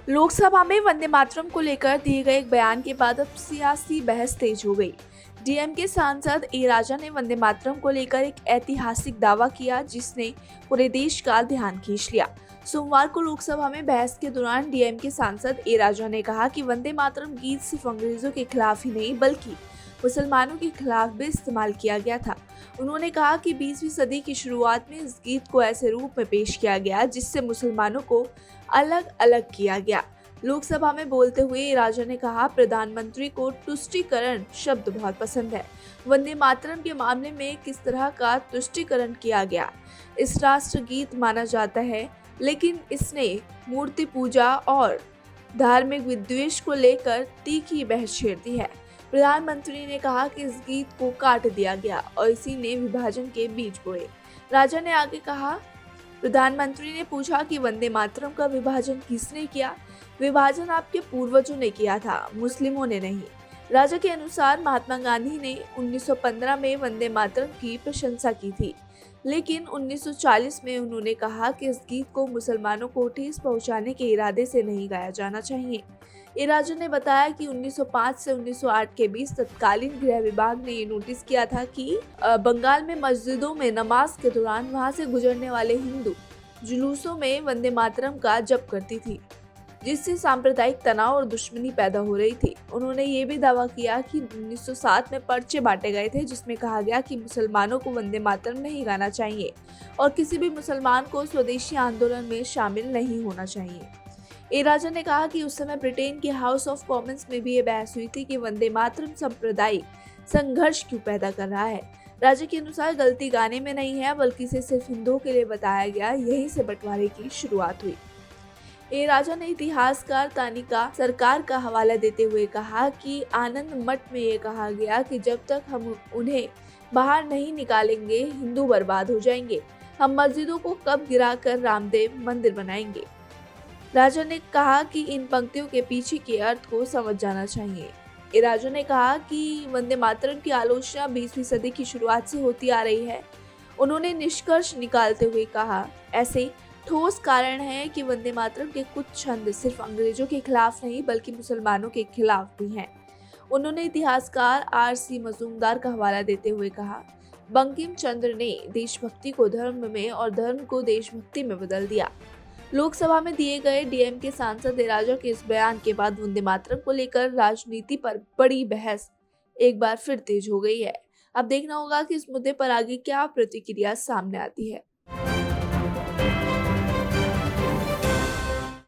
लोकसभा में वंदे मातरम को लेकर दिए गए एक बयान के बाद अब सियासी बहस तेज हो गई। डीएम के सांसद ए राजा ने वंदे मातरम को लेकर एक ऐतिहासिक दावा किया जिसने पूरे देश का ध्यान खींच लिया। सोमवार को लोकसभा में बहस के दौरान डीएम के सांसद ए राजा ने कहा कि वंदे मातरम गीत सिर्फ अंग्रेजों के खिलाफ ही नहीं बल्कि मुसलमानों के खिलाफ भी इस्तेमाल किया गया था। उन्होंने कहा कि 20वीं सदी की शुरुआत में इस गीत को ऐसे रूप में पेश किया गया जिससे मुसलमानों को अलग अलग किया गया। लोकसभा में बोलते हुए राजा ने कहा, प्रधानमंत्री को तुष्टीकरण शब्द बहुत पसंद है। वंदे मातरम के मामले में किस तरह का तुष्टीकरण किया गया? इस राष्ट्र गीत माना जाता है, लेकिन इसने मूर्ति पूजा और धार्मिक विद्वेष को लेकर तीखी बहस छेड़ दी है। प्रधानमंत्री ने कहा कि इस गीत को काट दिया गया और इसी ने विभाजन के बीज बोए। राजा ने आगे कहा, प्रधानमंत्री ने पूछा कि वंदे मातरम का विभाजन किसने किया? विभाजन आपके पूर्वजों ने किया था, मुस्लिमों ने नहीं। राजा के अनुसार महात्मा गांधी ने 1915 में वंदे मातरम की प्रशंसा की थी, लेकिन 1940 में उन्होंने कहा कि इस गीत को मुसलमानों को ठेस पहुंचाने के इरादे से नहीं गाया जाना चाहिए। ए राजा ने बताया कि 1905 से 1908 के बीच तत्कालीन गृह विभाग ने ये नोटिस किया था कि बंगाल में मस्जिदों में नमाज के दौरान वहां से गुजरने वाले हिंदू जुलूसों में वंदे मातरम का जप करती थी, जिससे सांप्रदायिक तनाव और दुश्मनी पैदा हो रही थी। उन्होंने ये भी दावा किया कि 1907 में पर्चे बांटे गए थे जिसमें कहा गया कि मुसलमानों को वंदे मातरम नहीं गाना चाहिए और किसी भी मुसलमान को स्वदेशी आंदोलन में शामिल नहीं होना चाहिए। ए राजा ने कहा कि उस समय ब्रिटेन के हाउस ऑफ कॉमन्स में भी ये बहस हुई थी कि वंदे मातरम सांप्रदायिक संघर्ष क्यों पैदा कर रहा है। राजा के अनुसार गलती गाने में नहीं है, बल्कि इसे सिर्फ हिंदुओं के लिए बताया गया। यहीं से बंटवारे की शुरुआत हुई। ए राजा ने इतिहासकार तानिका सरकार का हवाला देते हुए कहा कि आनंद मठ में ये कहा गया कि जब तक हम उन्हें बाहर नहीं निकालेंगे हिंदू बर्बाद हो जाएंगे। हम मस्जिदों को कब गिराकर रामदेव मंदिर बनाएंगे। राजा ने कहा कि इन पंक्तियों के पीछे के अर्थ को समझ जाना चाहिए। ए राजा ने कहा कि वंदे मातरम की आलोचना 20वीं सदी की शुरुआत से होती आ रही है। उन्होंने निष्कर्ष निकालते हुए कहा, ऐसे ठोस कारण है कि वंदे मातरम के कुछ छंद सिर्फ अंग्रेजों के खिलाफ नहीं बल्कि मुसलमानों के खिलाफ भी हैं। उन्होंने इतिहासकार आर.सी. मजूमदार का हवाला देते हुए कहा, बंकिम चंद्र ने देशभक्ति को धर्म में और धर्म को देशभक्ति में बदल दिया। लोकसभा में दिए गए डीएम के सांसद ए राजा के इस बयान के बाद वंदे मातरम को लेकर राजनीति पर बड़ी बहस एक बार फिर तेज हो गई है। अब देखना होगा कि इस मुद्दे पर आगे क्या प्रतिक्रिया सामने आती है।